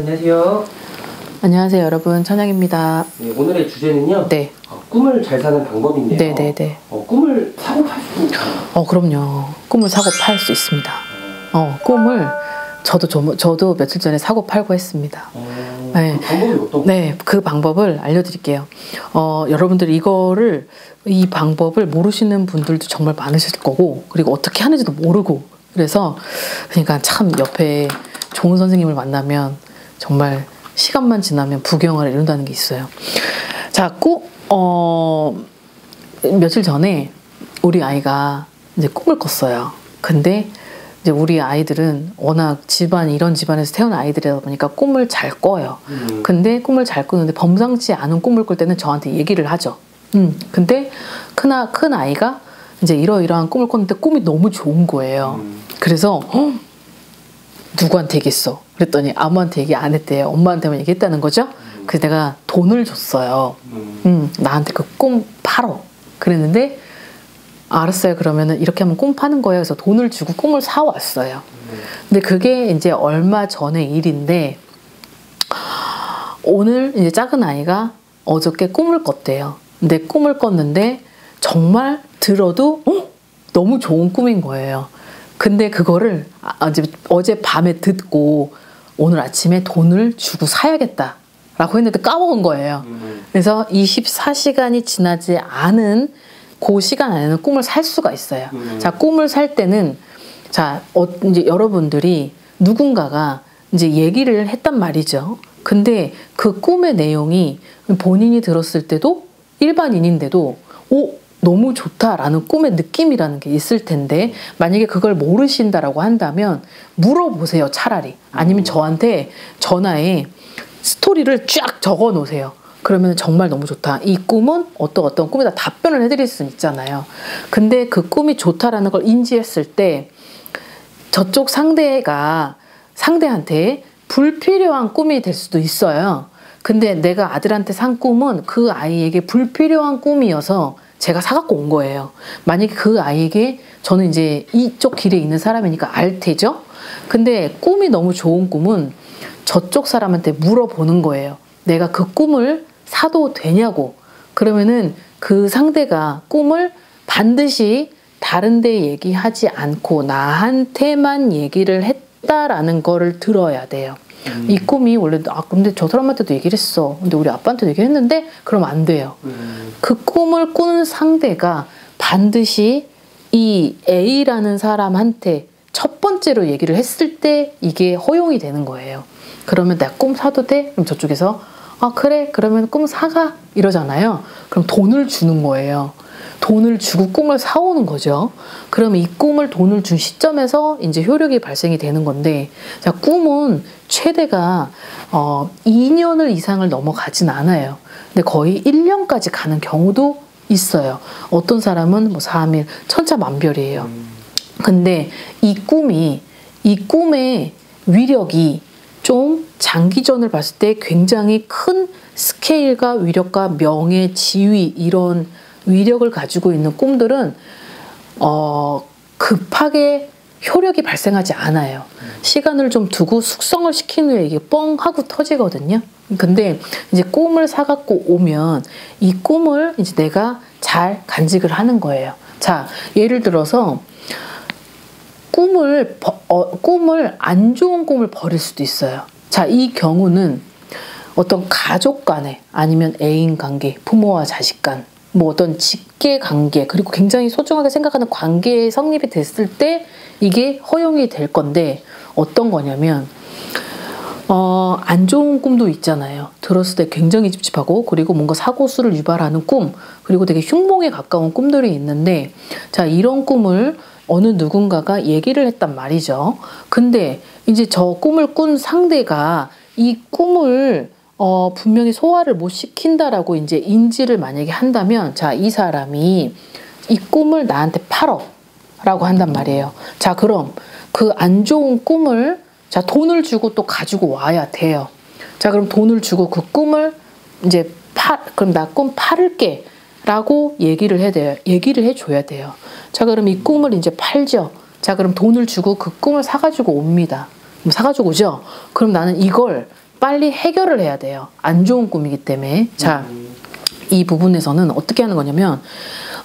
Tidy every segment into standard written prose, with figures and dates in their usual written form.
안녕하세요. 안녕하세요, 여러분. 천양입니다. 네, 오늘의 주제는요. 네. 꿈을 잘 사는 방법인데요. 네네네. 꿈을 사고 팔 수 있나요? 그럼요. 꿈을 사고 팔 수 있습니다. 꿈을 저도 며칠 전에 사고 팔고 했습니다. 네. 그 방법이 어떤? 네, 그 방법을 알려드릴게요. 여러분들 이 방법을 모르시는 분들도 정말 많으실 거고, 그리고 어떻게 하는지도 모르고, 그러니까 참 옆에 좋은 선생님을 만나면 정말 시간만 지나면 부경화를 이룬다는 게 있어요. 자, 며칠 전에 우리 아이가 이제 꿈을 꿨어요. 근데 이제 우리 아이들은 워낙 이런 집안에서 태어난 아이들이다 보니까 꿈을 잘 꿔요. 근데 꿈을 잘 꾸는데 범상치 않은 꿈을 꿀 때는 저한테 얘기를 하죠. 근데 큰 아이가 이제 이러이러한 꿈을 꿨는데 꿈이 너무 좋은 거예요. 그래서 누구한테 얘기했어? 그랬더니 아무한테 얘기 안 했대요. 엄마한테만 얘기했다는 거죠. 그래서 내가 돈을 줬어요. 나한테 그 꿈 팔어. 그랬는데 알았어요. 그러면은 이렇게 하면 꿈 파는 거예요. 그래서 돈을 주고 꿈을 사왔어요. 근데 그게 이제 얼마 전의 일인데, 오늘 이제 작은 아이가 어저께 꿈을 꿨대요. 근데 꿈을 꿨는데 정말 들어도 너무 좋은 꿈인 거예요. 근데 그거를 어제 밤에 듣고 오늘 아침에 돈을 주고 사야겠다 라고 했는데 까먹은 거예요. 그래서 24시간이 지나지 않은 그 시간 안에는 꿈을 살 수가 있어요. 자, 꿈을 살 때는 이제 여러분들이 누군가가 이제 얘기를 했단 말이죠. 근데 그 꿈의 내용이 본인이 들었을 때도 일반인인데도 너무 좋다라는 꿈의 느낌이라는 게 있을 텐데, 만약에 그걸 모르신다라고 한다면 물어보세요, 차라리. 아니면 저한테 전화에 스토리를 쫙 적어 놓으세요. 그러면 정말 너무 좋다. 이 꿈은 어떤 꿈이다 답변을 해드릴 수 있잖아요. 근데 그 꿈이 좋다라는 걸 인지했을 때 저쪽 상대한테 불필요한 꿈이 될 수도 있어요. 근데 내가 아들한테 산 꿈은 그 아이에게 불필요한 꿈이어서 제가 사갖고 온 거예요. 만약에 그 아이에게, 저는 이제 이쪽 길에 있는 사람이니까 알 테죠? 근데 꿈이 너무 좋은 꿈은 저쪽 사람한테 물어보는 거예요. 내가 그 꿈을 사도 되냐고. 그러면은 그 상대가 꿈을 반드시 다른 데 얘기하지 않고 나한테만 얘기를 했다라는 거를 들어야 돼요. 이 꿈이 원래 근데 저 사람한테도 얘기를 했어. 근데 우리 아빠한테도 얘기했는데 그러면 안 돼요. 그 꿈을 꾸는 상대가 반드시 이 A라는 사람한테 첫 번째로 얘기를 했을 때 이게 허용이 되는 거예요. 그러면 나 꿈 사도 돼? 그럼 저쪽에서 그래, 그러면 꿈 사가 이러잖아요. 그럼 돈을 주는 거예요. 돈을 주고 꿈을 사오는 거죠. 그러면 이 꿈을 돈을 준 시점에서 이제 효력이 발생이 되는 건데, 자, 꿈은 최대가 2년을 이상을 넘어가진 않아요. 근데 거의 1년까지 가는 경우도 있어요. 어떤 사람은 뭐 3일, 천차만별이에요. 근데 이 꿈의 위력이 좀 장기전을 봤을 때 굉장히 큰 스케일과 위력과 명예, 지위 이런 위력을 가지고 있는 꿈들은 급하게 효력이 발생하지 않아요. 시간을 좀 두고 숙성을 시킨 후에 이게 뻥 하고 터지거든요. 근데 이제 꿈을 사갖고 오면 이 꿈을 이제 내가 잘 간직을 하는 거예요. 자, 예를 들어서 꿈을 안 좋은 꿈을 버릴 수도 있어요. 자, 이 경우는 어떤 가족 간에, 아니면 애인 관계, 부모와 자식 간, 뭐 어떤 직계 관계, 그리고 굉장히 소중하게 생각하는 관계에 성립이 됐을 때 이게 허용이 될 건데, 어떤 거냐면 안 좋은 꿈도 있잖아요. 들었을 때 굉장히 찝찝하고, 그리고 뭔가 사고수를 유발하는 꿈, 그리고 되게 흉몽에 가까운 꿈들이 있는데, 자, 이런 꿈을 어느 누군가가 얘기를 했단 말이죠. 근데 이제 저 꿈을 꾼 상대가 이 꿈을 분명히 소화를 못 시킨다라고 이제 인지를 만약에 한다면, 자, 이 사람이 이 꿈을 나한테 팔어 라고 한단 말이에요. 자, 그럼 그 안 좋은 꿈을, 자, 돈을 주고 또 가지고 와야 돼요. 자, 그럼 돈을 주고 그 꿈을 이제 그럼 나 꿈 팔을게 라고 얘기를 해줘야 돼요. 자, 그럼 이 꿈을 이제 팔죠. 자, 그럼 돈을 주고 그 꿈을 사가지고 옵니다. 사가지고 오죠. 그럼 나는 이걸 빨리 해결을 해야 돼요. 안 좋은 꿈이기 때문에. 자, 이 부분에서는 어떻게 하는 거냐면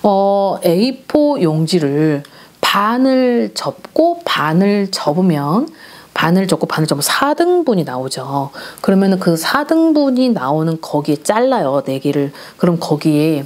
A4 용지를 반을 접고 반을 접으면 4등분이 나오죠. 그러면은 그 4등분이 나오는 거기에 잘라요. 4개를. 그럼 거기에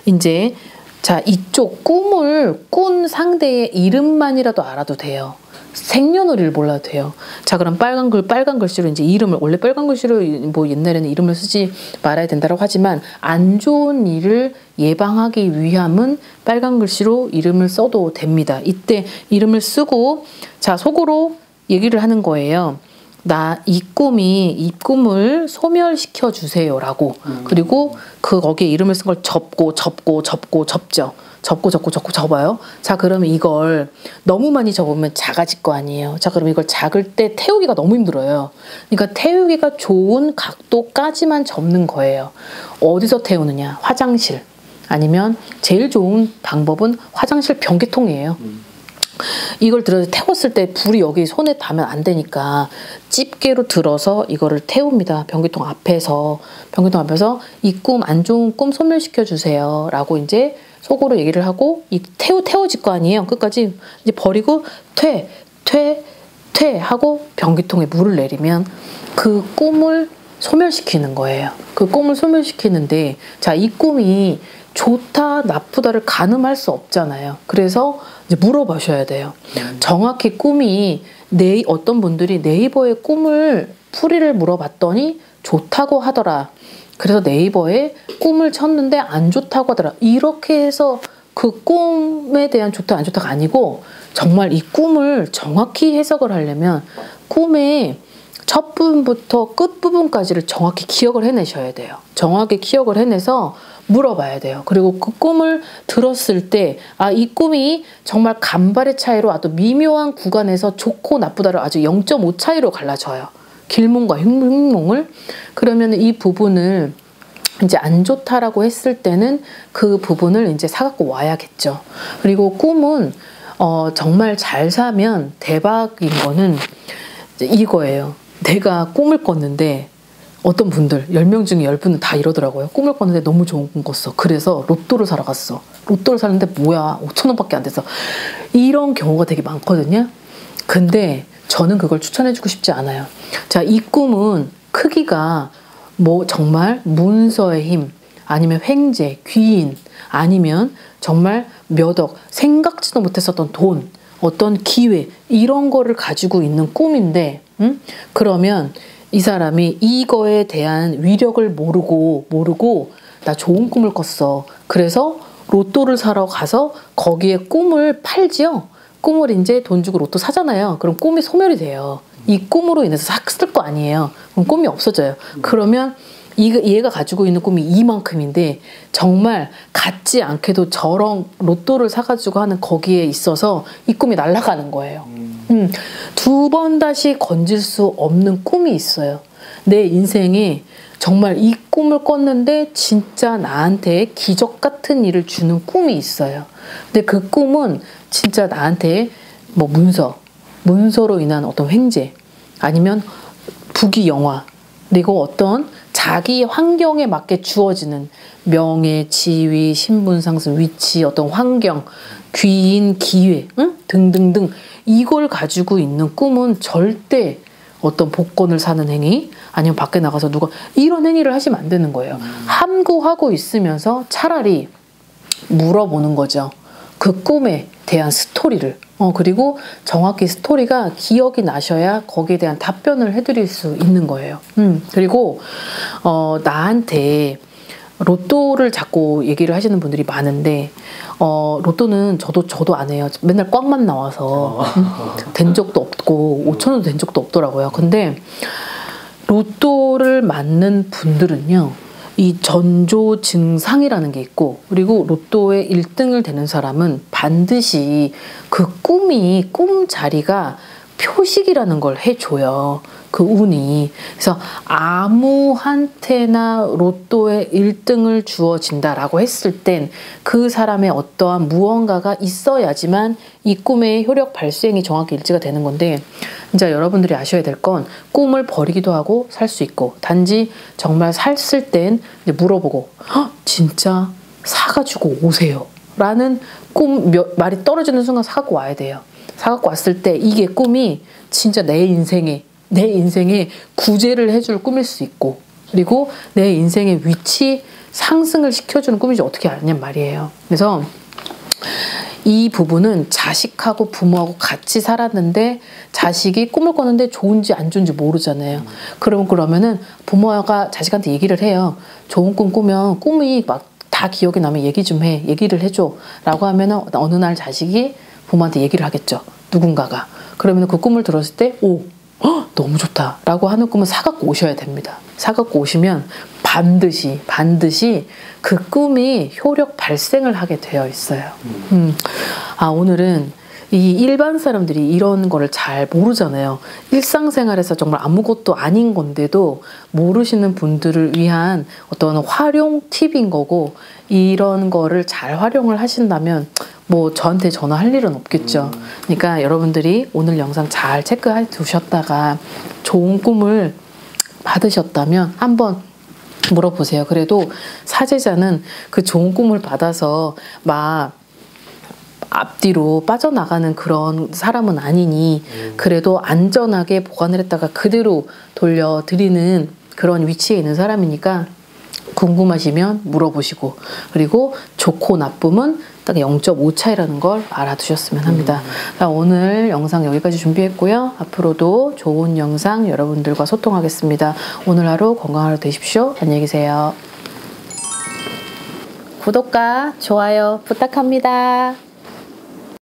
이제 자, 이쪽 꿈을 꾼 상대의 이름만이라도 알아도 돼요. 생년월일을 몰라도 돼요. 자, 그럼 빨간 글씨로 이제 이름을, 원래 빨간 글씨로 뭐 옛날에는 이름을 쓰지 말아야 된다고 하지만 안 좋은 일을 예방하기 위함은 빨간 글씨로 이름을 써도 됩니다. 이때 이름을 쓰고, 자, 속으로 얘기를 하는 거예요. 나 이 꿈을 소멸시켜 주세요라고. 그리고 거기에 이름을 쓴 걸 접죠. 접어요. 자, 그러면 이걸 너무 많이 접으면 작아질 거 아니에요. 자, 그럼 이걸 작을 때 태우기가 너무 힘들어요. 그러니까 태우기가 좋은 각도까지만 접는 거예요. 어디서 태우느냐? 화장실. 아니면 제일 좋은 방법은 화장실 변기통이에요. 이걸 들어서 태웠을 때 불이 여기 손에 닿으면 안 되니까 집게로 들어서 이거를 태웁니다. 변기통 앞에서 이 꿈, 안 좋은 꿈 소멸시켜 주세요 라고 이제 속으로 얘기를 하고 이 태워질 거 아니에요. 끝까지 이제 버리고 퇴 하고 변기통에 물을 내리면 그 꿈을 소멸시키는 거예요. 그 꿈을 소멸시키는데, 자, 이 꿈이 좋다 나쁘다를 가늠할 수 없잖아요. 그래서 이제 물어보셔야 돼요. 정확히 꿈이 어떤 분들이 네이버에 꿈을 풀이를 물어봤더니 좋다고 하더라. 그래서 네이버에 꿈을 쳤는데 안 좋다고 하더라. 이렇게 해서 그 꿈에 대한 좋다 안 좋다가 아니고, 정말 이 꿈을 정확히 해석을 하려면 꿈의 첫 부분부터 끝 부분까지를 정확히 기억을 해내셔야 돼요. 정확히 기억을 해내서 물어봐야 돼요. 그리고 그 꿈을 들었을 때, 아, 이 꿈이 정말 간발의 차이로 아주 미묘한 구간에서 좋고 나쁘다를 아주 0.5 차이로 갈라져요. 길몽과 흉몽을. 그러면 이 부분을 이제 안 좋다라고 했을 때는 그 부분을 이제 사갖고 와야겠죠. 그리고 꿈은 정말 잘 사면 대박인 거는 이거예요. 내가 꿈을 꿨는데 어떤 분들 10명 중에 10분은 다 이러더라고요. 꿈을 꿨는데 너무 좋은 꿈 꿨어. 그래서 로또를 사러 갔어. 로또를 사는데 뭐야 5,000원밖에 안 돼서. 이런 경우가 되게 많거든요. 근데 저는 그걸 추천해주고 싶지 않아요. 자, 이 꿈은 크기가 뭐 정말 문서의 힘, 아니면 횡재, 귀인, 아니면 정말 몇 억, 생각지도 못했었던 돈, 어떤 기회, 이런 거를 가지고 있는 꿈인데, 그러면 이 사람이 이거에 대한 위력을 모르고 나 좋은 꿈을 꿨어. 그래서 로또를 사러 가서 거기에 꿈을 팔지요. 꿈을 이제 돈 주고 로또 사잖아요. 그럼 꿈이 소멸이 돼요. 이 꿈으로 인해서 샀을 거 아니에요. 그럼 꿈이 없어져요. 그러면 얘가 가지고 있는 꿈이 이만큼인데 정말 같지 않게도 저런 로또를 사가지고 하는 거기에 있어서 이 꿈이 날아가는 거예요. 2번 다시 건질 수 없는 꿈이 있어요. 내 인생에 정말 이 꿈을 꿨는데 진짜 나한테 기적 같은 일을 주는 꿈이 있어요. 근데 그 꿈은 진짜 나한테 뭐 문서로 인한 어떤 횡재, 아니면 부귀영화, 그리고 어떤 자기 환경에 맞게 주어지는 명예, 지위, 신분 상승, 위치, 어떤 환경, 귀인, 기회, 등등등, 이걸 가지고 있는 꿈은 절대 어떤 복권을 사는 행위, 아니면 밖에 나가서 누가 이런 행위를 하시면 안 되는 거예요. 함구하고 있으면서 차라리 물어보는 거죠. 그 꿈에 대한 스토리를. 그리고 정확히 스토리가 기억이 나셔야 거기에 대한 답변을 해드릴 수 있는 거예요. 그리고 나한테 로또를 자꾸 얘기를 하시는 분들이 많은데, 로또는 저도 안 해요. 맨날 꽝만 나와서 된 적도 없고 5,000원도 된 적도 없더라고요. 근데 로또를 맞는 분들은요, 이 전조 증상이라는 게 있고, 그리고 로또에 1등을 되는 사람은 반드시 그 꿈 자리가 표식이라는 걸 해줘요. 그 운이. 그래서 아무한테나 로또에 1등을 주어진다라고 했을 땐 그 사람의 어떠한 무언가가 있어야지만 이 꿈의 효력 발생이 정확히 일치가 되는 건데, 진짜 여러분들이 아셔야 될 건 꿈을 버리기도 하고 살 수 있고, 단지 정말 샀을 땐 이제 물어보고 진짜 사가지고 오세요 라는 말이 떨어지는 순간 사갖고 와야 돼요. 사갖고 왔을 때 이게 꿈이 진짜 내 인생에 구제를 해줄 꿈일 수 있고, 그리고 내 인생의 위치 상승을 시켜주는 꿈이지 어떻게 알았냔 말이에요. 그래서 이 부분은 자식하고 부모하고 같이 살았는데 자식이 꿈을 꿨는데 좋은지 안 좋은지 모르잖아요. 그러면은 부모가 자식한테 얘기를 해요. 좋은 꿈 꾸면 꿈이 막 다 기억이 나면 얘기를 해줘 라고 하면은 어느 날 자식이 부모한테 얘기를 하겠죠. 누군가가. 그러면 그 꿈을 들었을 때 너무 좋다 라고 하는 꿈은 사갖고 오셔야 됩니다. 사갖고 오시면 반드시 그 꿈이 효력 발생을 하게 되어 있어요. 오늘은 이 일반 사람들이 이런 거를 잘 모르잖아요. 일상생활에서 정말 아무것도 아닌 건데도 모르시는 분들을 위한 어떤 활용 팁인 거고, 이런 거를 잘 활용을 하신다면 뭐 저한테 전화할 일은 없겠죠. 그러니까 여러분들이 오늘 영상 잘 체크해 두셨다가 좋은 꿈을 받으셨다면 한번 물어보세요. 그래도 사제자는 그 좋은 꿈을 받아서 막 앞뒤로 빠져나가는 그런 사람은 아니니 그래도 안전하게 보관을 했다가 그대로 돌려드리는 그런 위치에 있는 사람이니까 궁금하시면 물어보시고, 그리고 좋고 나쁨은 딱 0.5 차이라는 걸 알아두셨으면 합니다. 자, 오늘 영상 여기까지 준비했고요. 앞으로도 좋은 영상 여러분들과 소통하겠습니다. 오늘 하루 건강한 하루 되십시오. 안녕히 계세요. 구독과 좋아요 부탁합니다.